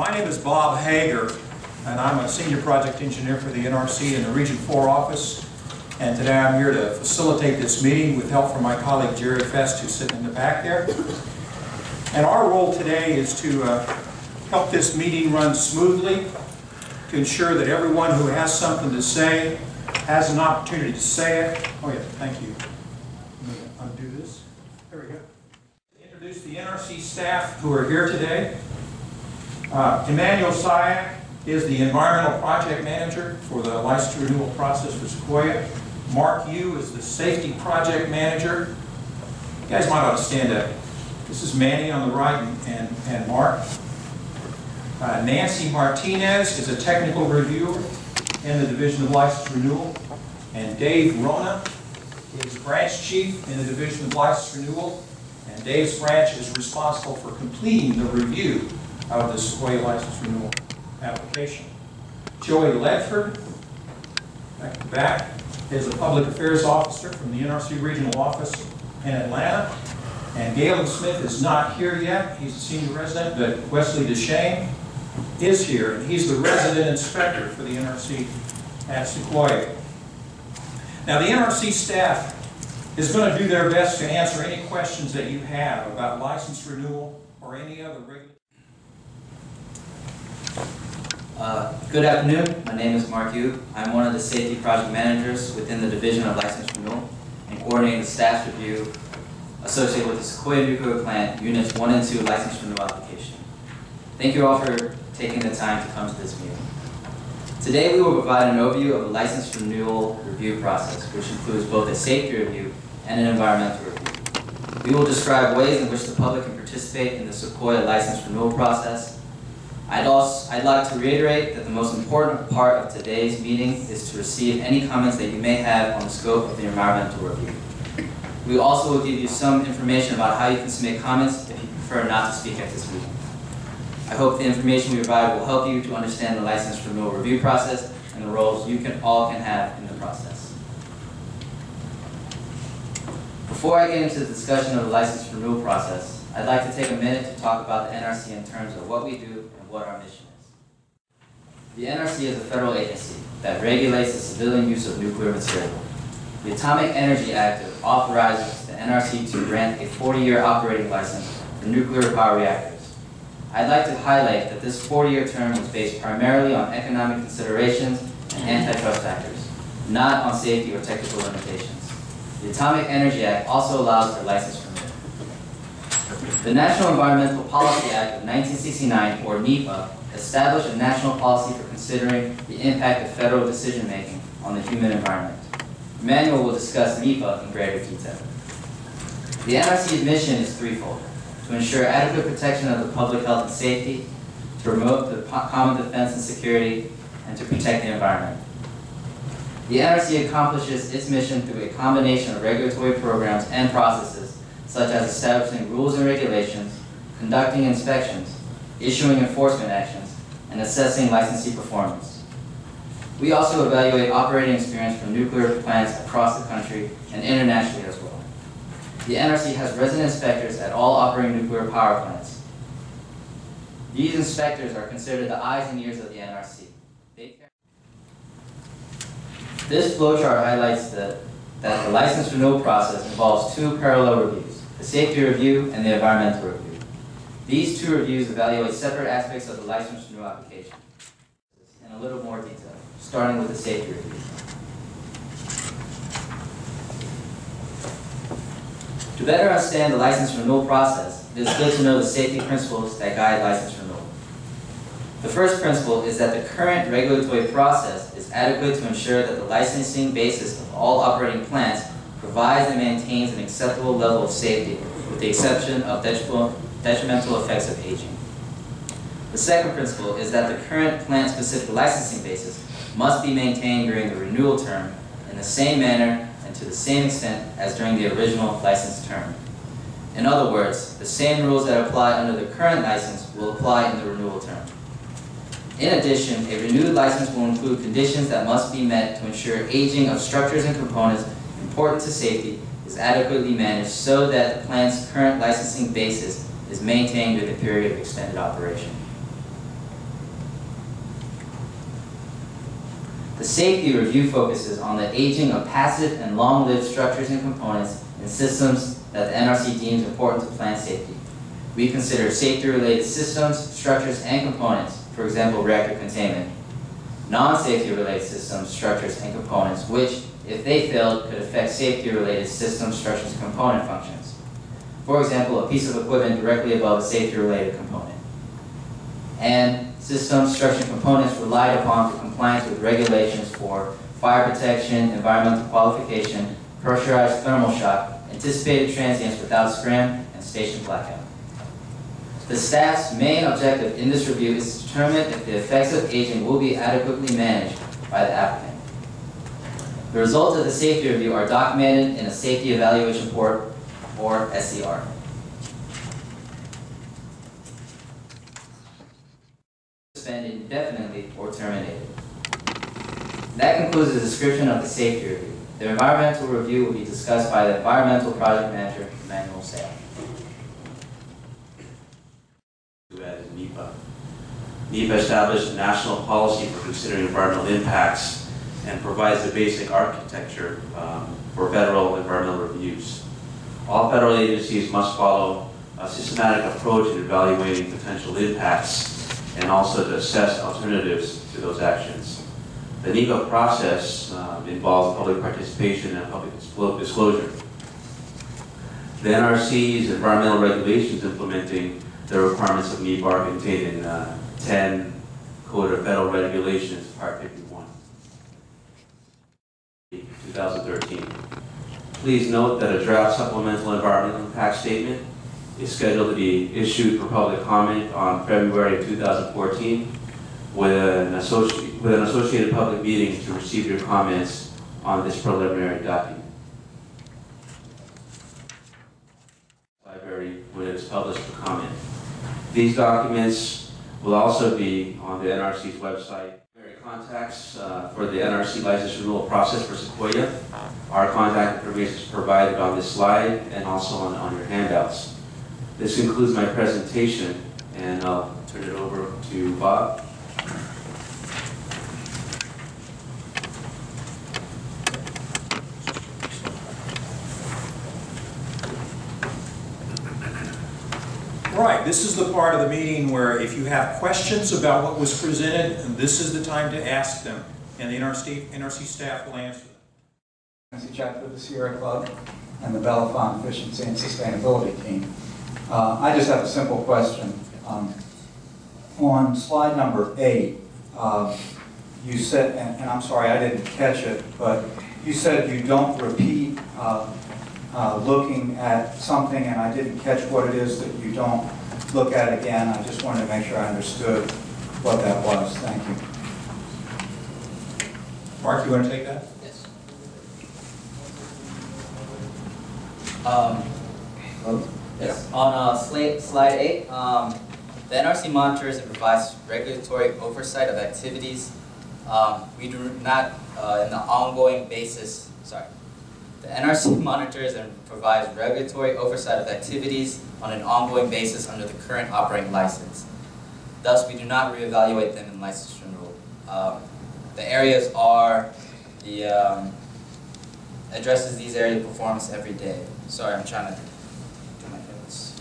My name is Bob Hager, and I'm a senior project engineer for the NRC in the Region 4 office. And today I'm here to facilitate this meeting with help from my colleague Jerry Fest, who's sitting in the back there. And our role today is to help this meeting run smoothly, to ensure that everyone who has something to say has an opportunity to say it. Oh yeah, thank you. Let me undo this. There we go. Introduce the NRC staff who are here today. Emmanuel Syak is the Environmental Project Manager for the license renewal process for Sequoyah. Mark Yu is the Safety Project Manager. You guys might ought to stand up. This is Manny on the right and Mark. Nancy Martinez is a Technical Reviewer in the Division of License Renewal. And Dave Rona is Branch Chief in the Division of License Renewal. And Dave's branch is responsible for completing the review of the Sequoyah license renewal application. Joey Ledford, back to back, is a Public Affairs Officer from the NRC Regional Office in Atlanta. And Galen Smith is not here yet. He's a senior resident, but Wesley DeShane is here, and he's the resident inspector for the NRC at Sequoyah. Now, the NRC staff is going to do their best to answer any questions that you have about license renewal or any other regulatory. Good afternoon. My name is Mark Yu. I'm one of the safety project managers within the Division of License Renewal and coordinating the staff's review associated with the Sequoyah Nuclear Plant Units 1 and 2 license renewal application. Thank you all for taking the time to come to this meeting. Today we will provide an overview of the license renewal review process, which includes both a safety review and an environmental review. We will describe ways in which the public can participate in the Sequoyah license renewal process. I'd like to reiterate that the most important part of today's meeting is to receive any comments that you may have on the scope of the environmental review. We also will give you some information about how you can submit comments if you prefer not to speak at this meeting. I hope the information we provide will help you to understand the license renewal review process and the roles you all can have in the process. Before I get into the discussion of the license renewal process, I'd like to take a minute to talk about the NRC in terms of what we do and what our mission is. The NRC is a federal agency that regulates the civilian use of nuclear material. The Atomic Energy Act authorizes the NRC to grant a 40-year operating license for nuclear power reactors. I'd like to highlight that this 40-year term was based primarily on economic considerations and antitrust factors, not on safety or technical limitations. The Atomic Energy Act also allows for license renewal. The National Environmental Policy Act of 1969, or NEPA, established a national policy for considering the impact of federal decision-making on the human environment. Emmanuel will discuss NEPA in greater detail. The NRC's mission is threefold: to ensure adequate protection of the public health and safety, to promote the common defense and security, and to protect the environment. The NRC accomplishes its mission through a combination of regulatory programs and processes, such as establishing rules and regulations, conducting inspections, issuing enforcement actions, and assessing licensee performance. We also evaluate operating experience from nuclear plants across the country and internationally as well. The NRC has resident inspectors at all operating nuclear power plants. These inspectors are considered the eyes and ears of the NRC. This flowchart highlights that the license renewal process involves two parallel reviews: the safety review and the environmental review. These two reviews evaluate separate aspects of the license renewal application in a little more detail, starting with the safety review. To better understand the license renewal process, it is good to know the safety principles that guide license renewal. The first principle is that the current regulatory process is adequate to ensure that the licensing basis of all operating plants provides and maintains an acceptable level of safety, with the exception of detrimental effects of aging. The second principle is that the current plant-specific licensing basis must be maintained during the renewal term in the same manner and to the same extent as during the original license term. In other words, the same rules that apply under the current license will apply in the renewal term. In addition, a renewed license will include conditions that must be met to ensure aging of structures and components important to safety is adequately managed so that the plant's current licensing basis is maintained during the period of extended operation. The safety review focuses on the aging of passive and long-lived structures and components in systems that the NRC deems important to plant safety. We consider safety-related systems, structures, and components, for example, reactor containment, non-safety-related systems, structures, and components, which, if they failed, could affect safety-related systems, structures, and component functions. For example, a piece of equipment directly above a safety-related component. And systems, structures, and components relied upon for compliance with regulations for fire protection, environmental qualification, pressurized thermal shock, anticipated transients without scram, and station blackout. The staff's main objective in this review is to determine if the effects of aging will be adequately managed by the applicant. The results of the safety review are documented in a Safety Evaluation Report, or SER. Suspended indefinitely or terminated. That concludes the description of the safety review. The environmental review will be discussed by the Environmental Project Manager, Emmanuel Sale. NEPA. NEPA established a national policy for considering environmental impacts and provides the basic architecture for federal environmental reviews. All federal agencies must follow a systematic approach in evaluating potential impacts and also to assess alternatives to those actions. The NEPA process involves public participation and public disclosure. The NRC's environmental regulations implementing the requirements of NEPA are contained in 10 Code of Federal Regulations, Part 51, 2013. Please note that a draft supplemental environmental impact statement is scheduled to be issued for public comment on February of 2014 with an associated public meeting to receive your comments on this preliminary document. Library when it is published for comment. These documents will also be on the NRC's website. Contacts for the NRC license renewal process for Sequoyah. Our contact information is provided on this slide and also on your handouts. This concludes my presentation, and I'll turn it over to Bob. Right, this is the part of the meeting where if you have questions about what was presented, this is the time to ask them, and the NRC staff will answer them. NRC chapter of the Sierra Club and the Belafonte Efficiency and Sustainability team. I just have a simple question. On slide number 8, you said, and I'm sorry I didn't catch it, but you said you don't repeat looking at something, and I didn't catch what it is that you don't look at again. I just wanted to make sure I understood what that was. Thank you. Mark, you want to take that? Yes. Yes. Yeah. On slide 8, the NRC monitors and provides regulatory oversight of activities. We do not, in the ongoing basis, the NRC monitors and provides regulatory oversight of activities on an ongoing basis under the current operating license. Thus, we do not reevaluate them in license renewal. The areas are the addresses these areas of performance every day. Sorry, I'm trying to do my notes.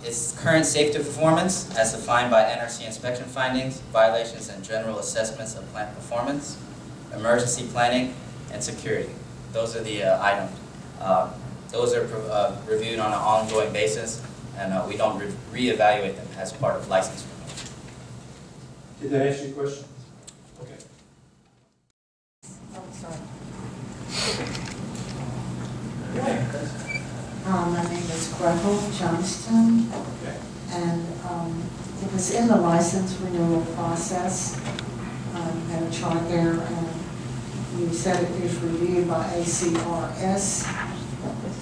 It's current safety performance as defined by NRC inspection findings, violations, and general assessments of plant performance, emergency planning, and security. Those are the items. Those are reviewed on an ongoing basis, and we don't reevaluate them as part of license renewal. Did that answer your question? Okay. Oh, sorry. Yeah. My name is Gretel Johnston, Okay. and it was in the license renewal process. You had a chart there, and you said it is reviewed by ACRS.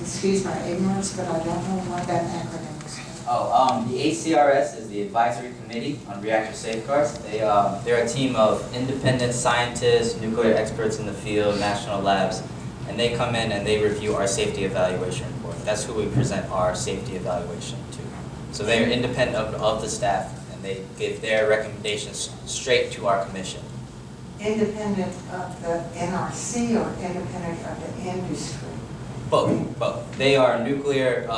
Excuse my ignorance, but I don't know what that acronym is. Oh, the ACRS is the Advisory Committee on Reactor Safeguards. They're a team of independent scientists, nuclear experts in the field, national labs, and they come in and they review our safety evaluation report. That's who we present our safety evaluation to. So they are independent of the staff, and and they give their recommendations straight to our commission. Independent of the NRC or independent of the industry? Both. They are nuclear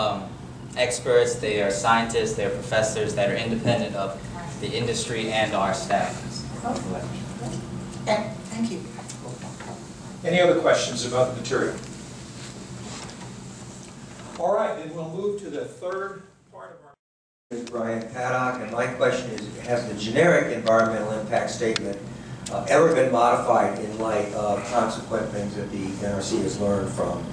experts, they are scientists, they are professors that are independent of the industry and our staff. Thank you. Any other questions about the material? All right, then we'll move to the third part of our... Brian Paddock, and my question is, has the generic environmental impact statement ever been modified in light of consequent things that the NRC has learned from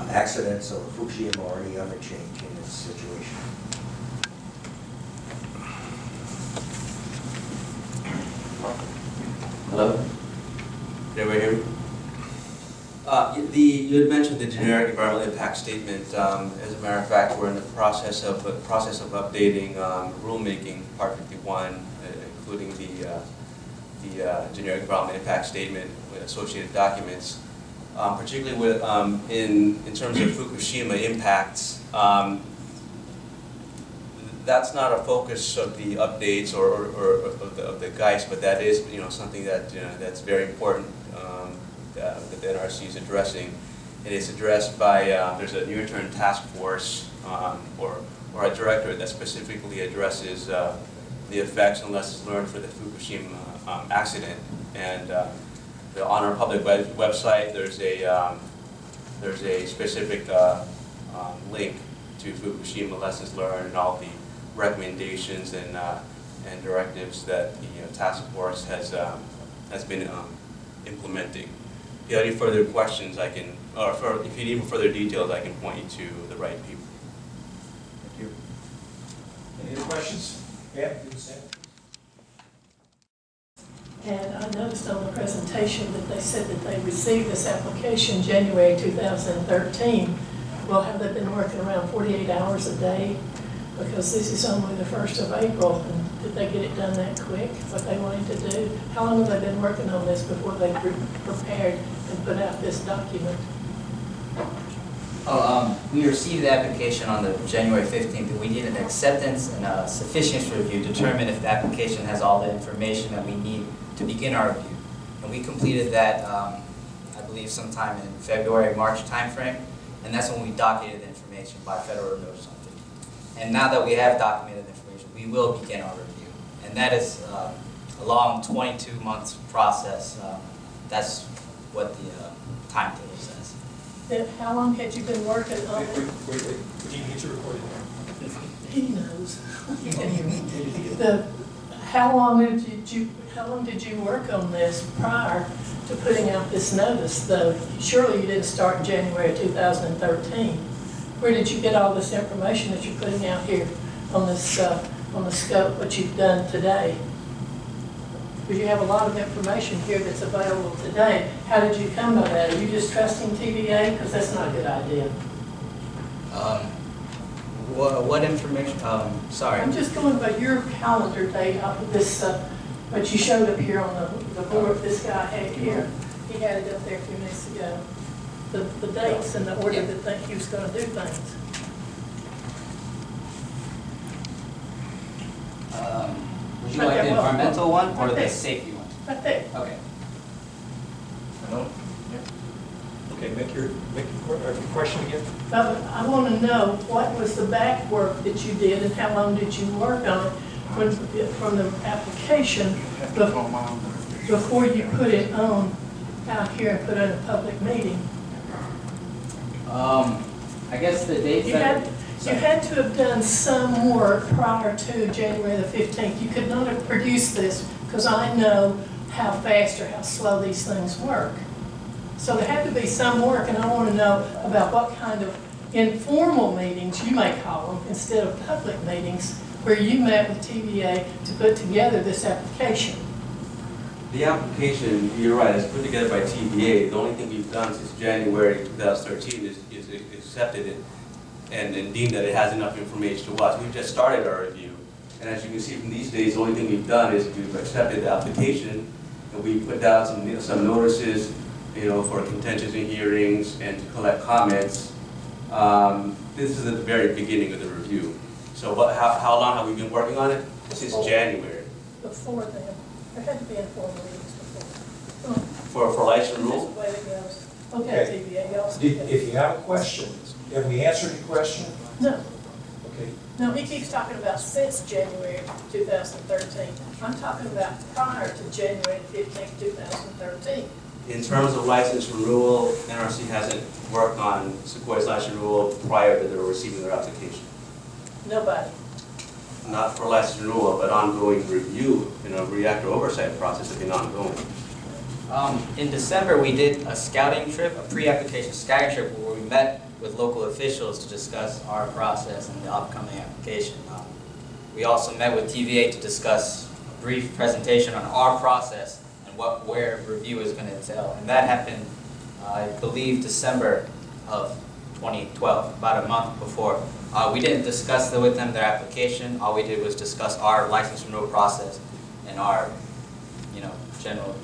accidents or Fukushima or any other change in this situation? Hello? Did everybody hear me? You had mentioned the generic environmental impact statement. As a matter of fact, we're in the process of updating rulemaking, Part 51, including the generic environmental impact statement with associated documents. Particularly with in terms of Fukushima impacts, that's not a focus of the updates or of the guides, but that is something that that's very important that the NRC is addressing. It is addressed by there's a near-term task force or a director that specifically addresses the effects and lessons learned for the Fukushima accident. And on our public website, there's a specific link to Fukushima lessons learned and all the recommendations and directives that the task force has been implementing. If you have any further questions, I can, or if you need further details, I can point you to the right people. Thank you. Any other questions? Yeah, do the same. And I noticed on the presentation that they said that they received this application January 2013. Well, have they been working around 48 hours a day? Because this is only the 1st of April, and did they get it done that quick, what they wanted to do? How long have they been working on this before they prepared and put out this document? We received the application on the January 15th, and we did an acceptance and a sufficiency review to determine if the application has all the information that we need to begin our review. And we completed that, I believe, sometime in February, March timeframe, and that's when we docketed the information by federal notice on it. And now that we have documented information, we will begin our review. And that is a long 22-month process. That's what the timetable says. Then how long had you been working on it? Wait. We need to get you recorded. He knows. How long did you work on this prior to putting out this notice, though? Surely you didn't start in January of 2013. Where did you get all this information that you're putting out here on this on the scope, what you've done today? Because you have a lot of information here that's available today. How did you come by that? Are you just trusting TVA? Because that's not a good idea. What information? Sorry. I'm just going by your calendar date off of this, what you showed up here on the board this guy had here. He had it up there a few minutes ago. The dates and the order that he was going to do things. Would you like the environmental one or the safety one? Right there. Okay. Okay, make your question again. I want to know what was the back work that you did and how long did you work on it from the application before you put it on out here and put it in a public meeting? I guess the dates You had to have done some work prior to January the 15th. You could not have produced this because I know how fast or how slow these things work. So there had to be some work, and I want to know about what kind of informal meetings, you may call them, instead of public meetings, where you met with TVA to put together this application. The application, you're right, is put together by TVA. The only thing we've done since January 2013 is accepted it and deemed that it has enough information to us. We've just started our review. And as you can see from these days, the only thing we've done is we've accepted the application and we put out some notices, for contentions and hearings and to collect comments. This is at the very beginning of the review. So So how long have we been working on it? Since January. Before then, there had to be informal meetings before. For license That's renewal? the way it goes. Okay. Okay, TVA, y'all. If you have a question, have we answered your question? No, Okay. no, he keeps talking about since January 2013. I'm talking about prior to January 15th, 2013. In terms of license renewal, NRC hasn't worked on Sequoiah's license renewal prior to their receiving their application. Nobody. Not for license renewal, but ongoing review, reactor oversight process has been ongoing. In December, we did a scouting trip, a pre-application scouting trip, where we met with local officials to discuss our process and the upcoming application. We also met with TVA to discuss a brief presentation on our process and where review is going to entail. And that happened, I believe, December of 2012, about a month before. We didn't discuss with them their application. All we did was discuss our license renewal process and our, general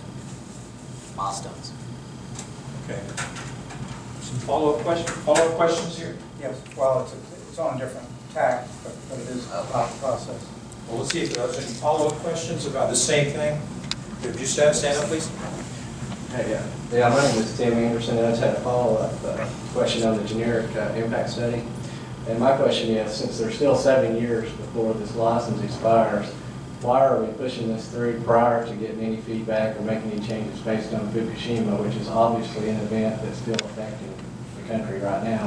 milestones. Okay. Some follow-up questions here? Yes, well, it's on a different tack, but it is about the process. Well, let's see if there's any follow-up questions about the same thing. Could you stand up, please? Hey, yeah, my name is Tim Anderson, and I just had a follow-up question on the generic impact study. And my question is, since there's still 7 years before this license expires, why are we pushing this through prior to getting any feedback or making any changes based on Fukushima, which is obviously an event that's still affecting the country right now,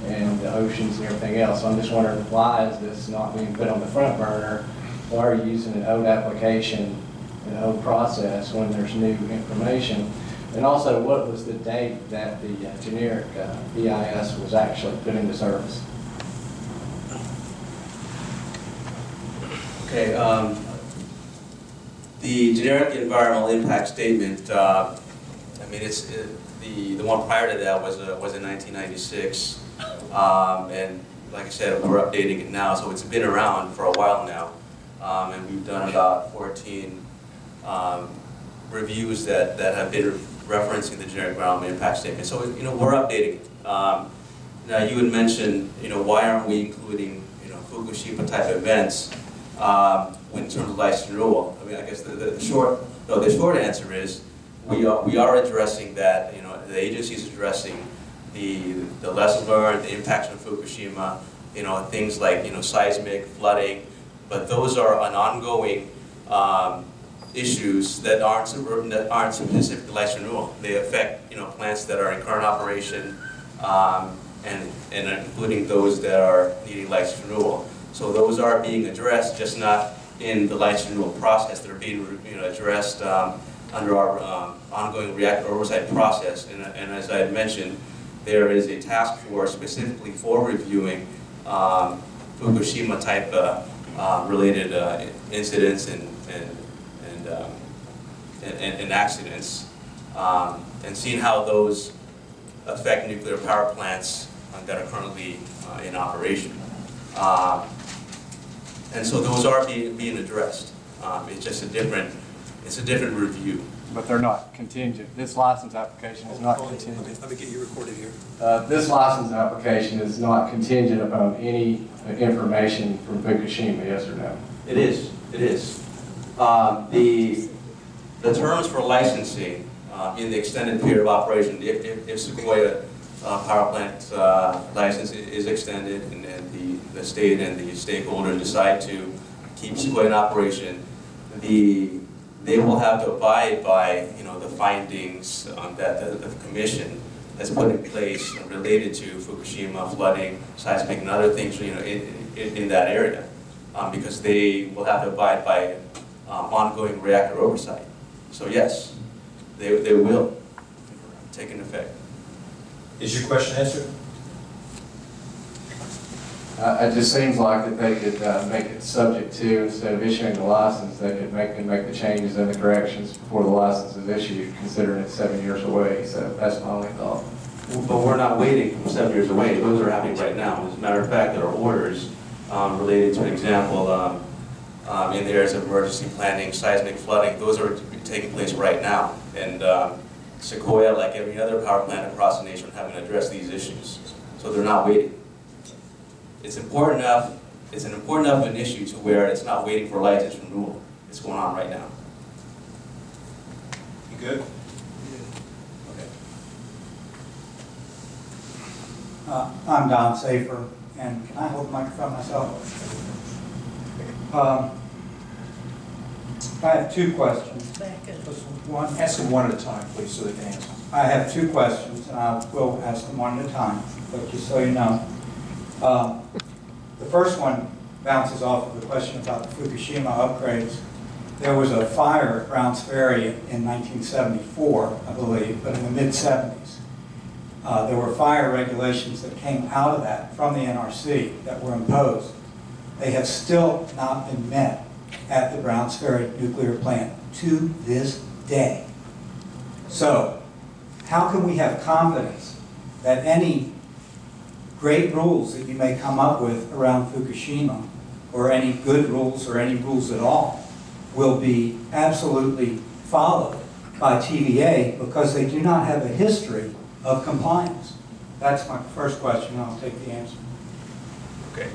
and the oceans and everything else? So I'm just wondering, why is this not being put on the front burner? Why are you using an old application, an old process, when there's new information? And also, what was the date that the generic EIS was actually put into service? Okay, the generic environmental impact statement, it's the one prior to that was in 1996, and like I said, we're updating it now, so it's been around for a while now, and we've done about 14 reviews that have been referencing the generic environmental impact statement. So we're updating it. Now you had mentioned why aren't we including Fukushima type events in terms of license renewal. I guess the short answer is we are addressing that. The agency is addressing the lessons learned, the impacts of Fukushima. Things like seismic, flooding, but those are an ongoing issues that aren't specific to license renewal. They affect plants that are in current operation, and including those that are needing license renewal. So those are being addressed, just not in the license renewal process. They're being addressed under our ongoing reactor oversight process. And as I had mentioned, there is a task force specifically for reviewing Fukushima type related incidents and accidents, and seeing how those affect nuclear power plants that are currently in operation. And so those are being addressed. It's just a different review. But they're not contingent. This license application is not contingent. Let me get you recorded here. This license application is not contingent upon any information from Fukushima, yes or no? It is. It is. The terms for licensing in the extended period of operation, if Sequoyah power plant license is extended and the state and the stakeholders decide to keep Sequoyah in operation, they will have to abide by the findings that the commission has put in place related to Fukushima, flooding, seismic, and other things in that area, because they will have to abide by ongoing reactor oversight. So yes, they will take into effect. Is your question answered? It just seems like that they could make it subject to, instead of issuing the license, they could make the changes and the corrections before the license is issued, considering it's 7 years away. So that's my only thought. But we're not waiting 7 years away. Those are happening right now. As a matter of fact, there are orders related to an example in the areas of emergency planning, seismic, flooding. Those are taking place right now. And Sequoyah, like every other power plant across the nation, having to address these issues. So they're not waiting. It's important enough it's an important enough an issue to where it's not waiting for license renewal. It's going on right now. You good? Okay. I'm Don Safer, and can I hold the microphone myself? I have two questions. Ask them one at a time, please, so they can answer. I have two questions, and I will ask them one at a time, but just so you know. The first one bounces off of the question about the Fukushima upgrades. There was a fire at Browns Ferry in 1974, I believe, but in the mid-70s. There were fire regulations that came out of that from the NRC that were imposed. They have still not been met at the Browns Ferry nuclear plant to this day. So, how can we have confidence that any great rules that you may come up with around Fukushima, or any good rules or any rules at all, will be absolutely followed by TVA because they do not have a history of compliance? That's my first question, and I'll take the answer. Okay.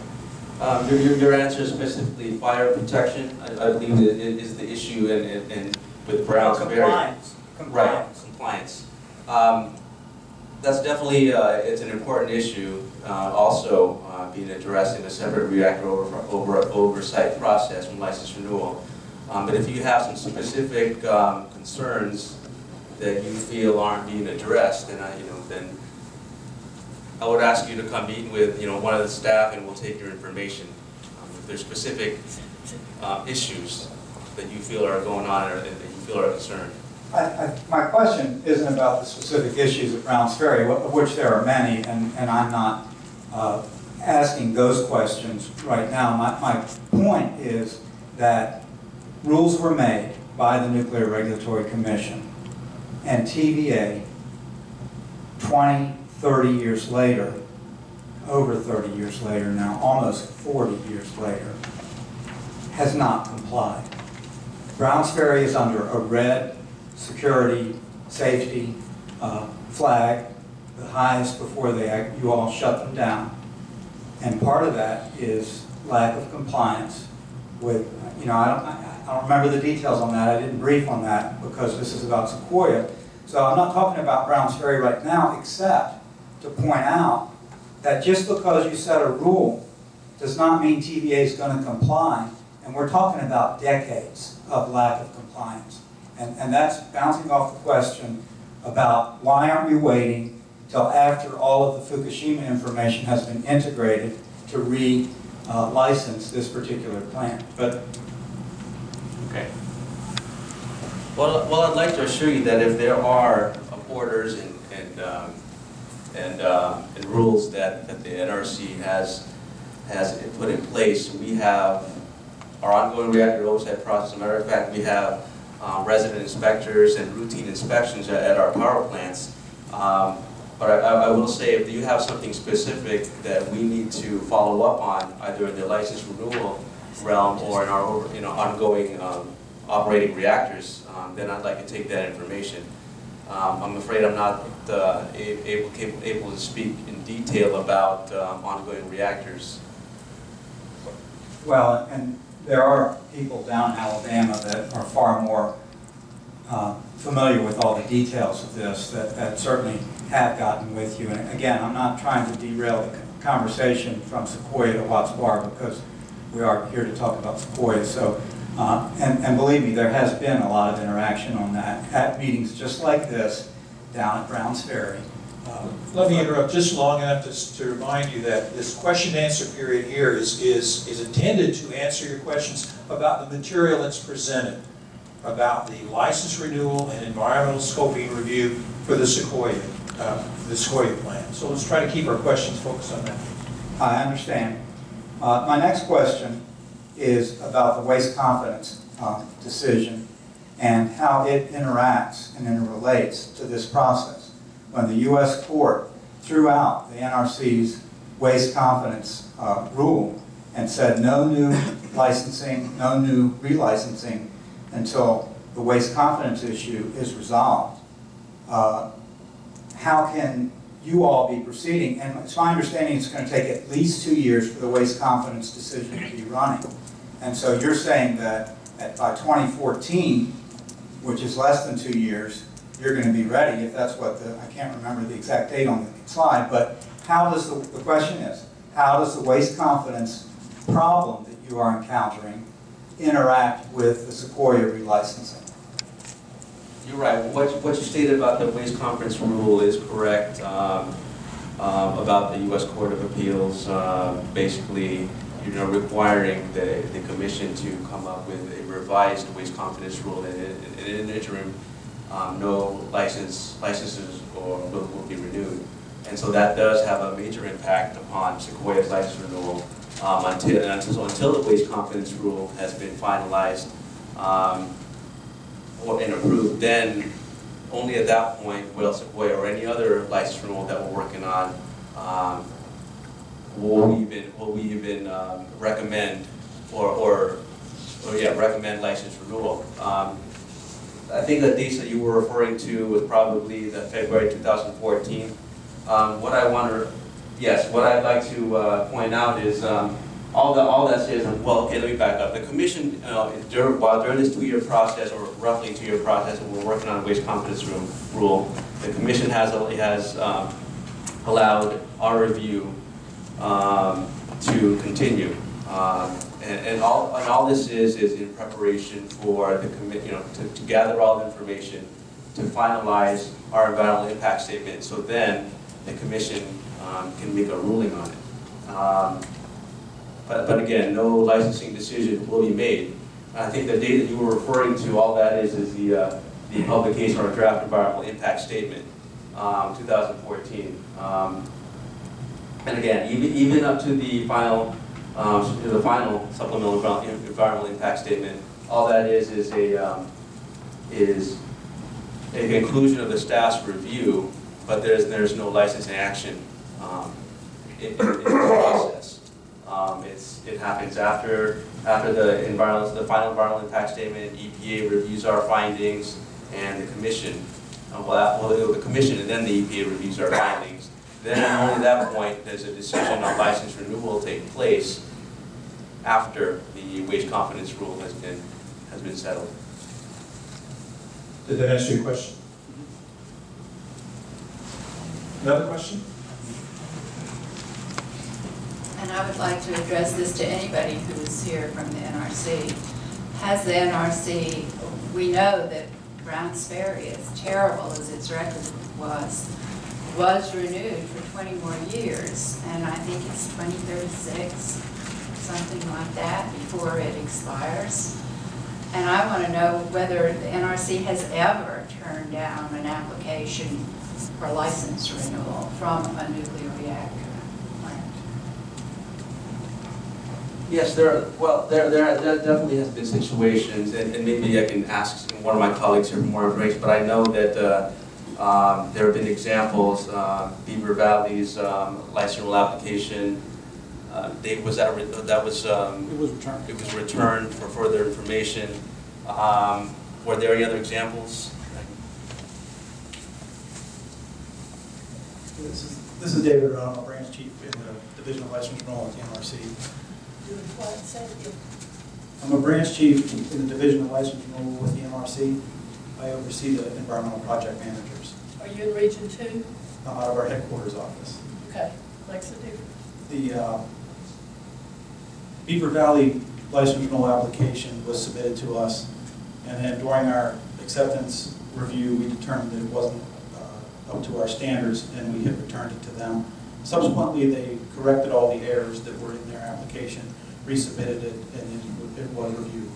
Your answer is specifically fire protection. I believe that it is the issue in with Browns Ferry. Compliance. Right, compliance. That's definitely it's an important issue. Also being addressed in a separate reactor oversight process from license renewal. But if you have some specific concerns that you feel aren't being addressed, then then I would ask you to come meet with one of the staff, and we'll take your information. If there's specific issues that you feel are going on or that you feel are concerned. My question isn't about the specific issues at Browns Ferry, of which there are many, and I'm not asking those questions right now. My point is that rules were made by the Nuclear Regulatory Commission, and TVA, 20, 30 years later, over 30 years later now, almost 40 years later, has not complied. Browns Ferry is under a red security, safety flag, the highest before you all shut them down. And part of that is lack of compliance with, I don't remember the details on that. I didn't brief on that because this is about Sequoyah. So I'm not talking about Browns Ferry right now, except to point out that just because you set a rule does not mean TVA is going to comply. And we're talking about decades of lack of compliance. And that's bouncing off the question about why aren't we waiting till after all of the Fukushima information has been integrated to re-license this particular plant. But okay. Well, I'd like to assure you that if there are orders and rules that the NRC has put in place, we have our ongoing reactor oversight process. As a matter of fact, we have resident inspectors and routine inspections at our power plants. But I will say, if you have something specific that we need to follow up on, either in the license renewal realm or in our ongoing operating reactors, then I'd like to take that information. I'm afraid I'm not able to speak in detail about ongoing reactors. well, and there are people down in Alabama that are far more familiar with all the details of this that certainly have gotten with you. And again, I'm not trying to derail the conversation from Sequoyah to Watts Bar because we are here to talk about Sequoyah. So, and believe me, there has been a lot of interaction on that at meetings just like this down at Browns Ferry. Let me interrupt just long enough to remind you that this question and answer period here is intended to answer your questions about the material that's presented, about the license renewal and environmental scoping review for the Sequoyah plant. So let's try to keep our questions focused on that. I understand. My next question is about the waste confidence decision and how it interacts and interrelates to this process. When the U.S. court threw out the NRC's waste confidence rule and said no new licensing, no new relicensing until the waste confidence issue is resolved, how can you all be proceeding, and it's my understanding it's going to take at least 2 years for the waste confidence decision to be running. And so you're saying that by 2014, which is less than 2 years, you're going to be ready, if that's what I can't remember the exact date on the slide, but how does the question is, how does the waste confidence problem that you are encountering interact with the Sequoyah relicensing? You're right. What you stated about the waste conference rule is correct. About the U.S. Court of Appeals, basically, requiring the commission to come up with a revised waste confidence rule, and in the interim, no licenses will be renewed. And so that does have a major impact upon Sequoiah's license renewal until the waste confidence rule has been finalized and approved. Then only at that point will Sequoyah or any other license renewal that we're working on will we even recommend recommend license renewal. I think the dates that you were referring to was probably the February 2014. What I'd like to point out is all that says, well, okay, let me back up. The commission, during this 2-year process, or roughly 2-year process, and we're working on a waste confidence rule, the commission has allowed our review to continue. And all this is in preparation for the to gather all the information, to finalize our environmental impact statement, so then the commission can make a ruling on it. But again, no licensing decision will be made. I think the date that you were referring to, all that is the publication or draft environmental impact statement, 2014. And again, even up to the final supplemental environmental impact statement, all that is a conclusion of the staff's review, but there's no licensing action in the process. It happens after the final environmental impact statement. EPA reviews our findings, and the commission, the commission and then the EPA reviews our findings. Then only at that point does a decision on license renewal take place after the waste confidence rule has been settled. Did that answer your question? Another question? And I would like to address this to anybody who's here from the NRC. Has the NRC, we know that Browns Ferry, as terrible as its record was renewed for 20 more years, and I think it's 2036, something like that, before it expires. And I want to know whether the NRC has ever turned down an application for license renewal from a nuclear reactor plant. Yes, there definitely has been situations, and maybe I can ask one of my colleagues here for more information, but I know that there have been examples. Beaver Valley's license renewal application, it was returned. It was returned for further information. Were there any other examples? This is David Rowe, I'm a branch chief in the Division of License Renewal at the NRC. I'm a branch chief in the Division of License Renewal with the NRC. I oversee the environmental project managers. Are you in Region 2? I'm out of our headquarters office. Okay, makes a difference. The Beaver Valley license renewal application was submitted to us, and then during our acceptance review, we determined that it wasn't up to our standards, and we had returned it to them. Subsequently, they corrected all the errors that were in their application, resubmitted it, and it was reviewed.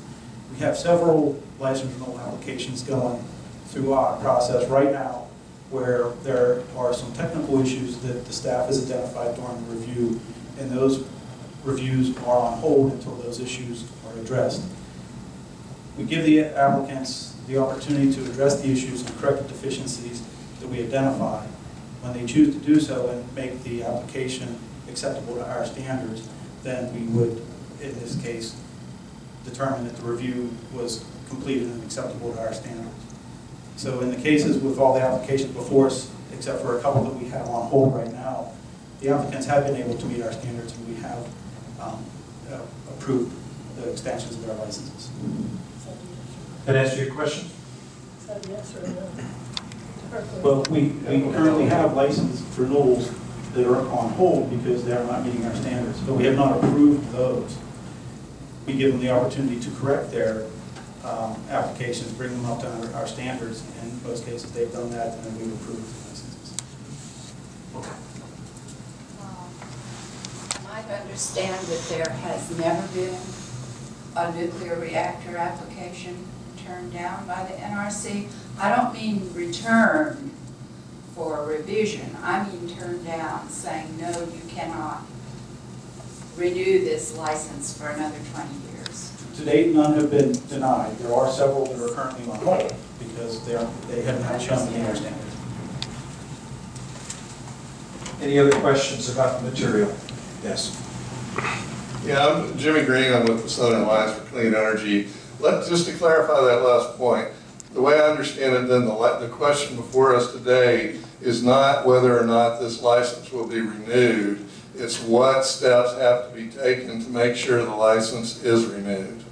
We have several license renewal applications going through our process right now where there are some technical issues that the staff has identified during the review, and those reviews are on hold until those issues are addressed. We give the applicants the opportunity to address the issues and correct the deficiencies that we identify. When they choose to do so and make the application acceptable to our standards, then we would, in this case, determine that the review was completed and acceptable to our standards. So in the cases with all the applications before us except for a couple that we have on hold right now, the applicants have been able to meet our standards, and we have approved the extensions of their licenses. That answer your question? Is that a yes or a no? Well, we currently have license renewals that are on hold because they are not meeting our standards, but we have not approved those. We give them the opportunity to correct their applications, bring them up to our standards. In most cases, they've done that, and then we've approved the licenses. Am I to understand that there has never been a nuclear reactor application turned down by the NRC? I don't mean returned for revision. I mean turned down, saying, no, you cannot renew this license for another 20 years. To date, none have been denied. There are several that are currently on hold because they have not shown meeting our standards. Any other questions about the material? Yes. Yeah, I'm Jimmy Green. I'm with the Southern Alliance for Clean Energy. Just to clarify that last point, the way I understand it, then the question before us today is not whether or not this license will be renewed. It's what steps have to be taken to make sure the license is renewed.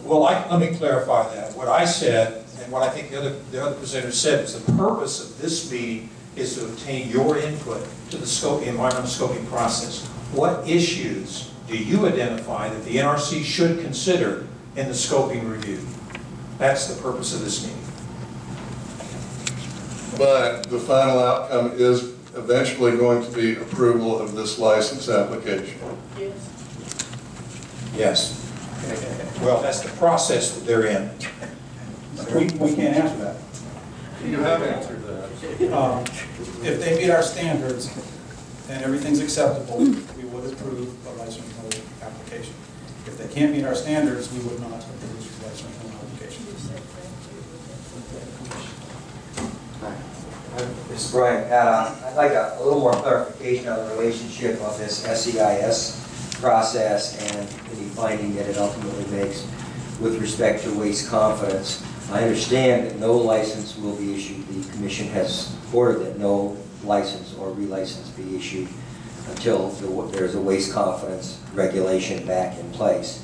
Well, let me clarify that. What I said, and what I think the other presenter said, is the purpose of this meeting is to obtain your input to the environmental scoping process. What issues do you identify that the NRC should consider in the scoping review? That's the purpose of this meeting. But the final outcome is eventually going to be approval of this license application. Yes. Yes. Well, that's the process that they're in. We can't answer that. You have answered that. If they meet our standards and everything's acceptable, we would approve a license renewal application. If they can't meet our standards, we would not approve the license renewal application. This is Brian Paddock. I'd like a little more clarification on the relationship of this SEIS process and any finding that it ultimately makes with respect to waste confidence. I understand that no license will be issued. The Commission has ordered that no license or relicense be issued until there's a waste confidence regulation back in place.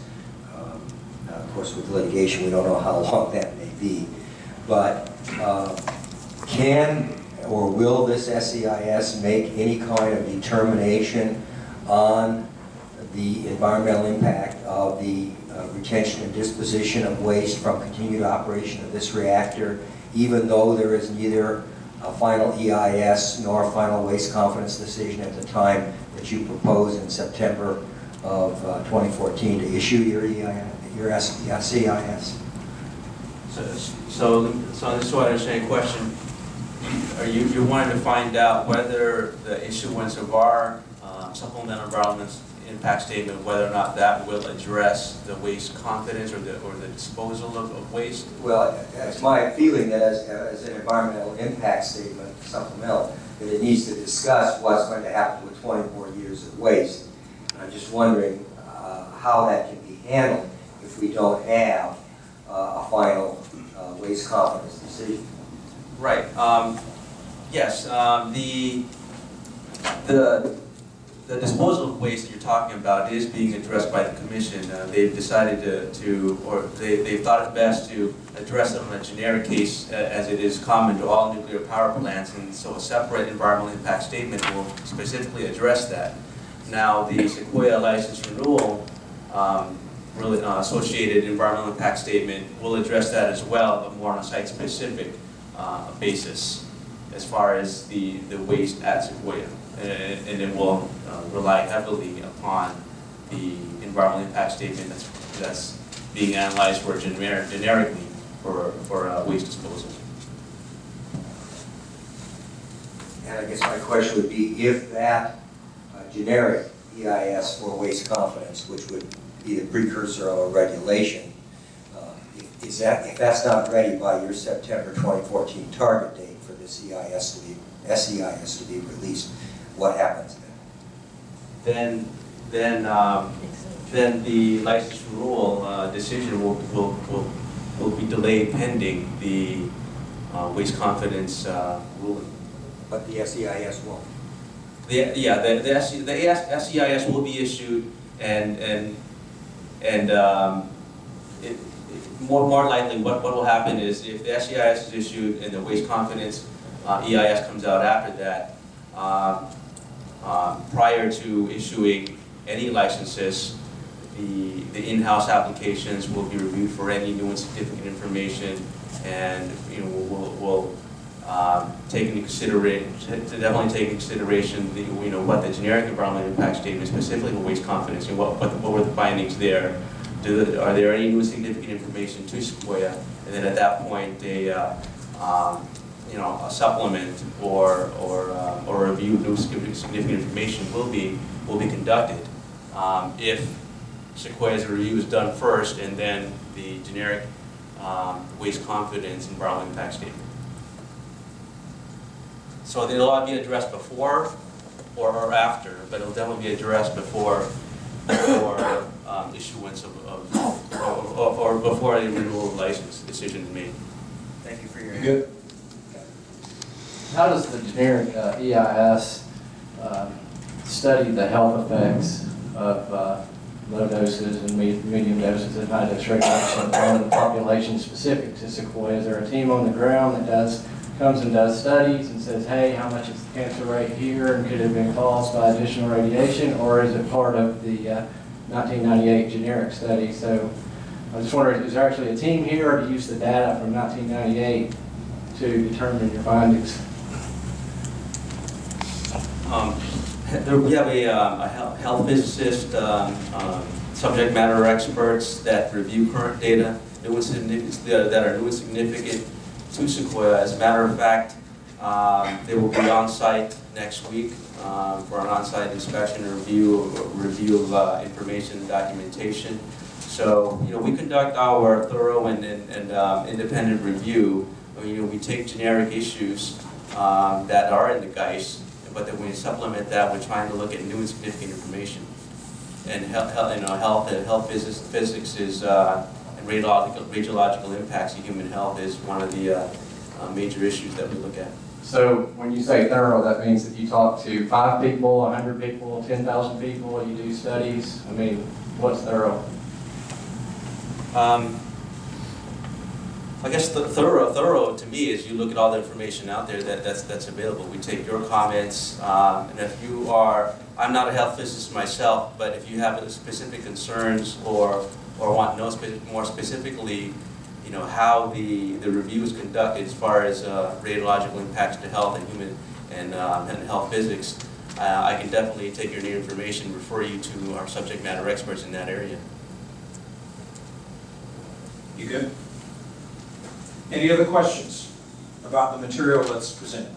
Of course, with litigation, we don't know how long that may be. But can or will this SEIS make any kind of determination on the environmental impact of the retention and disposition of waste from continued operation of this reactor, even though there is neither a final EIS nor a final waste confidence decision at the time that you propose in September of 2014 to issue your CIS? So this is what I understand your question. Are you wanting to find out whether the issuance of our supplemental environmental impact statement, whether or not that will address the waste confidence or the disposal of waste? Well, it's my feeling that as an environmental impact statement, supplemental, that it needs to discuss what's going to happen with 24 years of waste. And I'm just wondering how that can be handled if we don't have a final waste confidence decision. Right. Yes. The disposal of waste that you're talking about is being addressed by the Commission. They've decided they've thought it best to address it on a generic case as it is common to all nuclear power plants, and so a separate environmental impact statement will specifically address that. Now, the Sequoyah license renewal associated environmental impact statement will address that as well, but more on a site-specific basis as far as the waste at Sequoyah. And it will rely heavily upon the environmental impact statement that's being analyzed for generically for waste disposal. And I guess my question would be, if that generic EIS for waste confidence, which would be the precursor of a regulation, if that's not ready by your September 2014 target date for this SEIS to be released, what happens then? Then the license renewal decision will be delayed pending the waste confidence ruling. but the SEIS won't. The SEIS will be issued, and more likely what will happen is if the SEIS is issued and the waste confidence EIS comes out after that, prior to issuing any licenses, the in-house applications will be reviewed for any new and significant information, and we'll take into consideration, definitely take into consideration what the generic environmental impact statement, specifically the waste confidence, and what were the findings there. Are there any new and significant information to Sequoyah? And then at that point, a supplement or a review of new significant information will be conducted. If Sequoyah's review is done first, and then the generic waste confidence environmental impact statement. So they'll all be addressed before or after, but it'll definitely be addressed before issuance or before a renewal license decision is made. Thank you for your Good. How does the generic EIS study the health effects of low doses and medium doses and high dose regulation on the population specific to Sequoyah? Is there a team on the ground that comes and does studies and says, hey, how much is the cancer rate here, and could it have been caused by additional radiation, or is it part of the 1998 generic study? So I was just wondering, is there actually a team here, or do you use the data from 1998 to determine your findings? We have a health physicist, subject matter experts that review current data, that are new and significant to Sequoyah. As a matter of fact, they will be on site next week for an on-site inspection and review of information and documentation. So, we conduct our thorough and independent review. We take generic issues that are in the GEIS, but then we supplement that with trying to look at new and significant information. And health physics is and radiological impacts to human health is one of the major issues that we look at. So when you say thorough, that means that you talk to 5 people, 100 people, 10,000 people, you do studies. I mean, what's thorough? I guess thorough to me is you look at all the information out there that's available. We take your comments, and if you are, I'm not a health physicist myself, but if you have specific concerns or want to know more specifically, how the review is conducted as far as radiological impacts to health and human and health physics, I can definitely take your new information, refer you to our subject matter experts in that area. You good? Any other questions about the material that's presented?